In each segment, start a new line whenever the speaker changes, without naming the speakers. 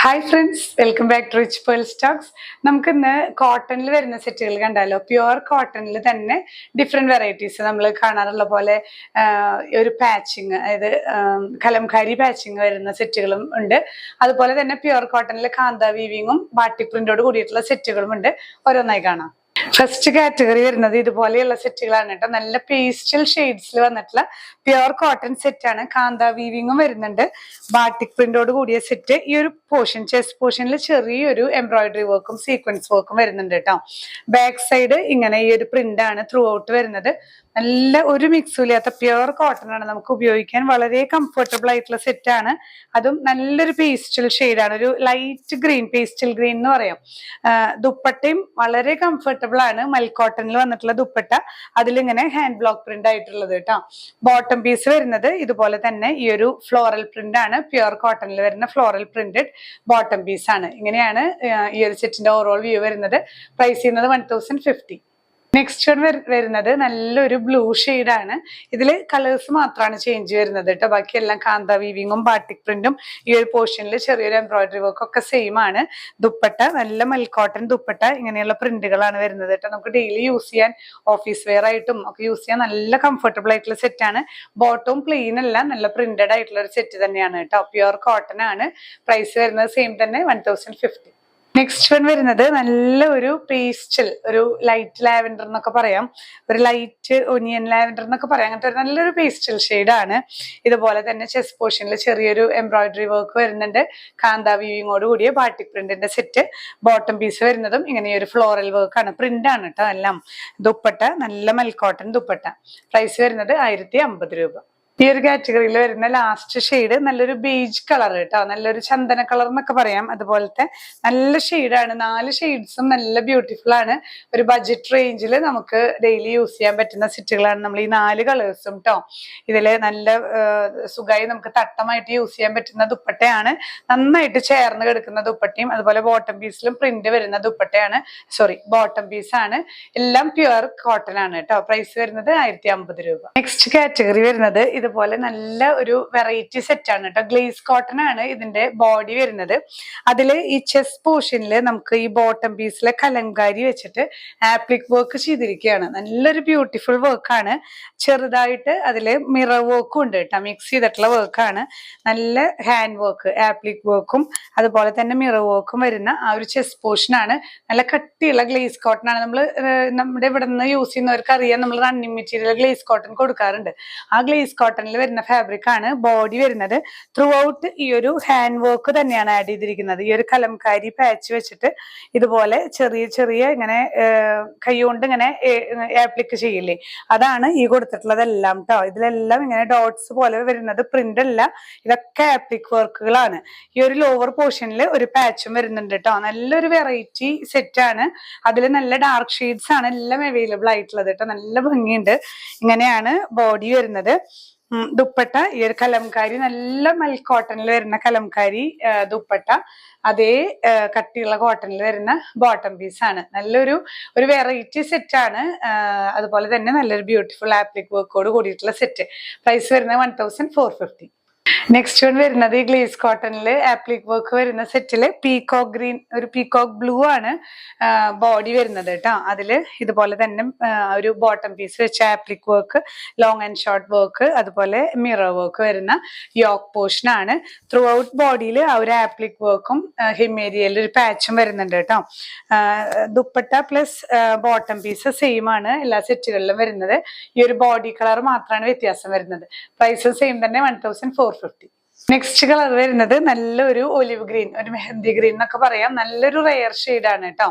Hi friends, welcome back to Rich Pearl Stocks. നമുക്ക് ഇന്ന് കോട്ടണിൽ വരുന്ന സെറ്റുകൾ കണ്ടാലോ. പ്യുവർ കോട്ടണിൽ തന്നെ ഡിഫറെന്റ് വെറൈറ്റീസ് നമ്മൾ കാണാറുള്ള പോലെ ഒരു പാച്ചിങ്, അതായത് കലംകാരി പാച്ചിങ് വരുന്ന സെറ്റുകളും ഉണ്ട്. അതുപോലെ തന്നെ പ്യുവർ കോട്ടണിൽ കാന്ത വീവിങ്ങും ബാട്ടിക് പ്രിന്റോട് കൂടിയിട്ടുള്ള സെറ്റുകളും ഉണ്ട്. ഓരോന്നായി കാണാം. ഫസ്റ്റ് കാറ്റഗറി വരുന്നത് ഇതുപോലെയുള്ള സെറ്റുകളാണ് കേട്ടോ. നല്ല പേസ്റ്റൽ ഷെയ്ഡ്സിൽ വന്നിട്ടുള്ള പ്യുവർ കോട്ടൺ സെറ്റ് ആണ്. കാന്ത വീവിങ്ങും വരുന്നുണ്ട്, ബാട്ടിക് പ്രിന്റോട് കൂടിയ സെറ്റ്. ഈ ഒരു പോർഷൻ, ചെസ്റ്റ് പോർഷനിൽ ചെറിയൊരു എംബ്രോയിഡറി വർക്കും സീക്വൻസ് വർക്കും വരുന്നുണ്ട് കേട്ടോ. ബാക്ക് സൈഡ് ഇങ്ങനെ ഈ ഒരു പ്രിന്റ് ആണ് ത്രൂ ഔട്ട് വരുന്നത്. നല്ല ഒരു മിക്സും ഇല്ലാത്ത പ്യുവർ കോട്ടൺ ആണ്. നമുക്ക് ഉപയോഗിക്കാൻ വളരെ കംഫർട്ടബിൾ ആയിട്ടുള്ള സെറ്റ് ആണ്. അതും നല്ലൊരു പേസ്റ്റൽ ഷെയ്ഡാണ്, ഒരു ലൈറ്റ് ഗ്രീൻ, പേസ്റ്റൽ ഗ്രീൻ എന്ന് പറയാം. ദുപ്പട്ടയും വളരെ കംഫർട്ടബിൾ ആണ്. മൽക്കോട്ടണിൽ വന്നിട്ടുള്ള ദുപ്പട്ട, അതിലിങ്ങനെ ഹാൻഡ് ബ്ലോക്ക് പ്രിന്റ് ആയിട്ടുള്ളത് കേട്ടോ. ബോട്ടം പീസ് വരുന്നത് ഇതുപോലെ തന്നെ ഈ ഒരു ഫ്ലോറൽ പ്രിന്റ് ആണ്. പ്യുവർ കോട്ടണിൽ വരുന്ന ഫ്ലോറൽ പ്രിന്റഡ് ബോട്ടം പീസ് ആണ്. ഇങ്ങനെയാണ് ഈ ഒരു സെറ്റിന്റെ ഓവറോൾ വ്യൂ വരുന്നത്. പ്രൈസ് ചെയ്യുന്നത് 1050. നെക്സ്റ്റ് വൺ വരുന്നത് നല്ലൊരു ബ്ലൂ ആണ്. ഇതിൽ കളേഴ്സ് മാത്രമാണ് ചേഞ്ച് വരുന്നത് കേട്ടോ. ബാക്കിയെല്ലാം കാന്ത വീവിങ്ങും ബാട്ടിക് പ്രിന്റും ഈ ഒരു പോർഷനിൽ ചെറിയൊരു എംബ്രോയിഡറി വർക്കും ഒക്കെ സെയിം ആണ്. ദുപ്പട്ട നല്ല മൽക്കോട്ടൺ ദുപ്പട്ട, ഇങ്ങനെയുള്ള പ്രിന്റുകളാണ് വരുന്നത് കേട്ടോ. നമുക്ക് ഡെയിലി യൂസ് ചെയ്യാൻ, ഓഫീസ് വെയർ ആയിട്ടും ഒക്കെ യൂസ് ചെയ്യാൻ നല്ല കംഫർട്ടബിൾ ആയിട്ടുള്ള സെറ്റ് ആണ്. ബോട്ടവും പ്ലെയിൻ അല്ല, നല്ല പ്രിന്റഡ് ആയിട്ടുള്ള ഒരു സെറ്റ് തന്നെയാണ് കേട്ടോ. പ്യുവർ കോട്ടൺ ആണ്. പ്രൈസ് വരുന്നത് സെയിം തന്നെ, 1050. നെക്സ്റ്റ് വൺ വരുന്നത് നല്ല ഒരു പേസ്റ്റൽ, ഒരു ലൈറ്റ് ലാവൻഡർ എന്നൊക്കെ പറയാം, ഒരു ലൈറ്റ് ഒനിയൻ ലാവൻഡർ എന്നൊക്കെ പറയാം. അങ്ങനത്തെ ഒരു നല്ലൊരു പേസ്റ്റൽ ഷെയ്ഡാണ്. ഇതുപോലെ തന്നെ ചെസ്റ്റ് പോർഷനിൽ ചെറിയൊരു എംബ്രോയിഡറി വർക്ക് വരുന്നുണ്ട്. കാന്ത വീവിങ്ങോട് കൂടിയ ബാട്ടിക് പ്രിന്റിന്റെ സെറ്റ്. ബോട്ടം പീസ് വരുന്നതും ഇങ്ങനെ ഒരു ഫ്ലോറൽ വർക്ക് ആണ്, പ്രിന്റ് ആണ് കേട്ടോ എല്ലാം. ദുപ്പട്ട നല്ല മൽക്കോട്ടൺ ദുപ്പട്ട. പ്രൈസ് വരുന്നത് 1050 രൂപ. ഈ ഒരു കാറ്റഗറിയിൽ വരുന്ന ലാസ്റ്റ് ഷെയ്ഡ് നല്ലൊരു ബേജ് കളർ കേട്ടോ, നല്ലൊരു ചന്ദന കളർ എന്നൊക്കെ പറയാം. അതുപോലത്തെ നല്ല ഷെയ്ഡാണ്. 4 ഷെയ്ഡ്സും നല്ല ബ്യൂട്ടിഫുൾ ആണ്. ഒരു ബഡ്ജറ്റ് റേഞ്ചിൽ നമുക്ക് ഡെയിലി യൂസ് ചെയ്യാൻ പറ്റുന്ന സെറ്റുകളാണ് നമ്മൾ ഈ 4 കളേഴ്സും കേട്ടോ. ഇതിൽ നല്ല സുഖമായി നമുക്ക് തട്ടമായിട്ട് യൂസ് ചെയ്യാൻ പറ്റുന്ന ദുപ്പട്ടയാണ്. നന്നായിട്ട് ചേർന്ന് കിടക്കുന്ന ദുപ്പട്ടയും, അതുപോലെ ബോട്ടം പീസിലും പ്രിന്റ് വരുന്ന ദുപ്പട്ടയാണ്. ബോട്ടം പീസാണ്. എല്ലാം പ്യുവർ കോട്ടൺ ആണ് കേട്ടോ. പ്രൈസ് വരുന്നത് 1050 രൂപ. നെക്സ്റ്റ് കാറ്റഗറി വരുന്നത് ഇതുപോലെ നല്ല ഒരു വെറൈറ്റി സെറ്റ് ആണ് കേട്ടോ. ഗ്ലേസ് കോട്ടൺ ആണ് ഇതിന്റെ ബോഡി വരുന്നത്. അതില് ഈ ചെസ്റ്റ് പോർഷനിൽ നമുക്ക് ഈ ബോട്ടം പീസിലെ കലങ്കാരി വെച്ചിട്ട് ആപ്ലിക് വർക്ക് ചെയ്തിരിക്കുകയാണ്. നല്ലൊരു ബ്യൂട്ടിഫുൾ വർക്കാണ്. ചെറുതായിട്ട് അതില് മിറർ വർക്കും ഉണ്ട് കേട്ടോ, മിക്സ് ചെയ്തിട്ടുള്ള വർക്കാണ്. നല്ല ഹാൻഡ് വർക്ക്, ആപ്ലിക് വർക്കും അതുപോലെ തന്നെ മിറർ വർക്കും വരുന്ന ആ ഒരു ചെസ്റ്റ് പോർഷൻ ആണ്. നല്ല കട്ടിയുള്ള ഗ്ലേസ് കോട്ടൺ ആണ്. നമ്മുടെ ഇവിടെ നിന്ന് യൂസ് ചെയ്യുന്നവർക്ക് അറിയാം, നമ്മൾ റണ്ണിങ് മെറ്റീരിയൽ ഗ്ലേസ് കോട്ടൺ കൊടുക്കാറുണ്ട്. ആ ഗ്ലേസ് കോട്ടണിൽ വരുന്ന ഫാബ്രിക് ആണ്. ബോഡി വരുന്നത് ത്രൂ ഔട്ട് ഈ ഒരു ഹാൻഡ് വർക്ക് തന്നെയാണ് ആഡ് ചെയ്തിരിക്കുന്നത്. ഈ ഒരു കലംകാരി പാച്ച് വെച്ചിട്ട് ഇതുപോലെ ചെറിയ ചെറിയ ഇങ്ങനെ കൈകൊണ്ട് ഇങ്ങനെ ആപ്ലിക്ക് ചെയ്യില്ലേ, അതാണ് ഈ കൊടുത്തിട്ടുള്ളതെല്ലാം കേട്ടോ. ഇതിലെല്ലാം ഇങ്ങനെ ഡോട്ട്സ് പോലെ വരുന്നത് പ്രിന്റ് അല്ല, ഇതൊക്കെ ആപ്ലിക് വർക്കുകളാണ്. ഈ ഒരു ലോവർ പോർഷനിൽ ഒരു പാച്ചും വരുന്നുണ്ട് കേട്ടോ. നല്ലൊരു വെറൈറ്റി സെറ്റ് ആണ്. അതിൽ നല്ല ഡാർക്ക് ഷെയ്ഡ്സ് ആണ് എല്ലാം അവൈലബിൾ ആയിട്ടുള്ളത് കേട്ടോ. നല്ല ഭംഗിയുണ്ട്. ഇങ്ങനെയാണ് ബോഡി വരുന്നത്. ദുപ്പട്ട ഈ ഒരു കലംകാരി, നല്ല മൽക്കോട്ടണിൽ വരുന്ന കലംകാരി ദുപ്പട്ട, അതേ കട്ടിയുള്ള കോട്ടണിൽ വരുന്ന ബോട്ടം പീസ് ആണ്. നല്ലൊരു വെറൈറ്റി സെറ്റ് ആണ്. അതുപോലെ തന്നെ നല്ലൊരു ബ്യൂട്ടിഫുൾ ആപ്ലിക് വർക്കോട് കൂടിയിട്ടുള്ള സെറ്റ്. പ്രൈസ് വരുന്നത് 1450. നെക്സ്റ്റ് വൺ വരുന്നത് ഈ ഗ്ലേസ് കോട്ടണില് ആപ്ലിക് വർക്ക് വരുന്ന സെറ്റില് പീകോക്ക് ഗ്രീൻ, ഒരു പീകോക്ക് ബ്ലൂ ആണ് ബോഡി വരുന്നത് കേട്ടോ. അതില് ഇതുപോലെ തന്നെ ഒരു ബോട്ടം പീസ് വെച്ച appliqué work, long and short work, അതുപോലെ മിറർ വർക്ക് വരുന്ന യോക്ക് പോർഷൻ ആണ്. ത്രൂ ഔട്ട് ബോഡിയിൽ ആ ഒരു ആപ്ലിക് വർക്കും ഹിമേരിയയിൽ ഒരു പാച്ചും വരുന്നുണ്ട് കേട്ടോ. Dupatta plus bottom piece same ആണ് എല്ലാ സെറ്റുകളിലും വരുന്നത്. ഈ ഒരു ബോഡി കളർ മാത്രമാണ് വ്യത്യാസം വരുന്നത്. പ്രൈസും സെയിം തന്നെ, 1450. നെക്സ്റ്റ് കളർ വരുന്നത് നല്ലൊരു ഒലിവ് ഗ്രീൻ, ഒരു മെഹന്തി ഗ്രീൻ എന്നൊക്കെ പറയാം. നല്ലൊരു റെയർ ഷെയ്ഡാണ് കേട്ടോ.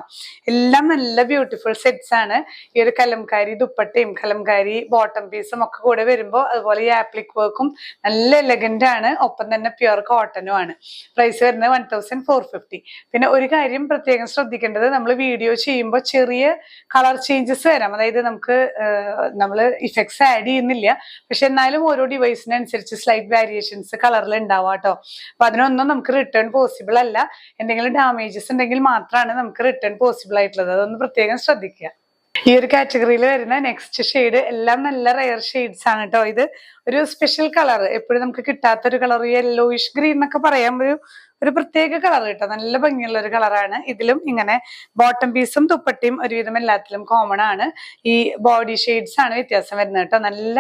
എല്ലാം നല്ല ബ്യൂട്ടിഫുൾ സെറ്റ്സ് ആണ്. ഈ ഒരു കലംകാരി ദുപ്പട്ടയും കലംകാരി ബോട്ടം പീസും ഒക്കെ കൂടെ വരുമ്പോൾ അതുപോലെ ഈ ആപ്ലിക് വർക്കും നല്ല എലഗന്റ് ആണ്. ഒപ്പം തന്നെ പ്യുവർ കോട്ടനും ആണ്. പ്രൈസ് വരുന്നത് 1450. പിന്നെ ഒരു കാര്യം പ്രത്യേകം ശ്രദ്ധിക്കേണ്ടത്, നമ്മൾ വീഡിയോ ചെയ്യുമ്പോൾ ചെറിയ കളർ ചേഞ്ചസ് വരാം. അതായത് നമ്മൾ ഇഫക്ട്സ് ആഡ് ചെയ്യുന്നില്ല, പക്ഷെ എന്നാലും ഓരോ ഡിവൈസിനനുസരിച്ച് സ്ലൈറ്റ് വേരിയേഷൻസ് കളറിൽ ഉണ്ടാവാം കേട്ടോ. അപ്പൊ അതിനൊന്നും നമുക്ക് റിട്ടേൺ പോസിബിൾ അല്ല. എന്തെങ്കിലും ഡാമേജസ് ഉണ്ടെങ്കിൽ മാത്രമാണ് നമുക്ക് റിട്ടേൺ പോസിബിൾ ആയിട്ടുള്ളത്. അതൊന്ന് പ്രത്യേകം ശ്രദ്ധിക്കുക. ഈ ഒരു കാറ്റഗറിയിൽ വരുന്ന നെക്സ്റ്റ് ഷെയ്ഡ് എല്ലാം നല്ല റെയർ ഷെയ്ഡ്സ് ആണ് കേട്ടോ. ഇത് ഒരു സ്പെഷ്യൽ കളർ, എപ്പോഴും നമുക്ക് കിട്ടാത്തൊരു കളർ, യെല്ലോയിഷ് ഗ്രീൻ എന്നൊക്കെ പറയാം. ഒരു പ്രത്യേക കളർ കേട്ടോ, നല്ല ഭംഗിയുള്ള ഒരു കളറാണ്. ഇതിലും ഇങ്ങനെ ബോട്ടം പീസും തുപ്പട്ടിയും ഒരുവിധം എല്ലാത്തിലും കോമൺ ആണ്. ഈ ബോഡി ഷെയ്ഡ്സ് ആണ് വ്യത്യാസം വരുന്നത് കേട്ടോ. നല്ല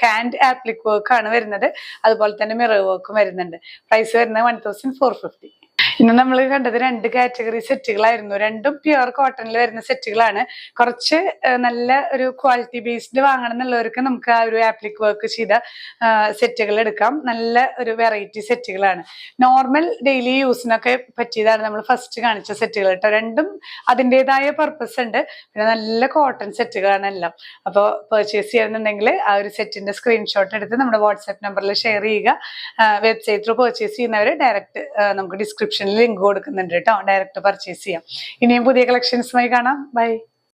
ഹാൻഡ് ആപ്ലിക് വർക്ക് ആണ് വരുന്നത്, അതുപോലെ തന്നെ മിറർ വർക്കും വരുന്നുണ്ട്. പ്രൈസ് വരുന്നത് 1450. ഇന്ന് നമ്മൾ കണ്ടത് 2 കാറ്റഗറി സെറ്റുകളായിരുന്നു. രണ്ടും പ്യുവർ കോട്ടണിൽ വരുന്ന സെറ്റുകളാണ്. കുറച്ച് നല്ല ഒരു ക്വാളിറ്റി ബേസ്ഡ് വാങ്ങണം എന്നുള്ളവർക്ക് നമുക്ക് ആ ഒരു ആപ്ലിക് വർക്ക് ചെയ്ത സെറ്റുകൾ എടുക്കാം. നല്ല ഒരു വെറൈറ്റി സെറ്റുകളാണ്. നോർമൽ ഡെയിലി യൂസിനൊക്കെ പറ്റിയതാണ് നമ്മൾ ഫസ്റ്റ് കാണിച്ച സെറ്റുകൾ കേട്ടോ. രണ്ടും അതിൻ്റെതായ പർപ്പസ് ഉണ്ട്. പിന്നെ നല്ല കോട്ടൺ സെറ്റുകളാണ് എല്ലാം. അപ്പോൾ പർച്ചേസ് ചെയ്യണമെന്നുണ്ടെങ്കിൽ ആ ഒരു സെറ്റിന്റെ സ്ക്രീൻഷോട്ട് എടുത്ത് നമ്മുടെ വാട്സാപ്പ് നമ്പറിൽ ഷെയർ ചെയ്യുക. വെബ്സൈറ്റ് ത്രൂ പർച്ചേസ് ചെയ്യുന്നവർ ഡയറക്റ്റ് നമുക്ക് ഡിസ്ക്രിപ്ഷനിൽ ലിങ്ക് കൊടുക്കുന്നുണ്ട് കേട്ടോ, ഡയറക്റ്റ് പർച്ചേസ് ചെയ്യാം. ഇനിയും പുതിയ കളക്ഷൻസുമായി കാണാം. ബൈ.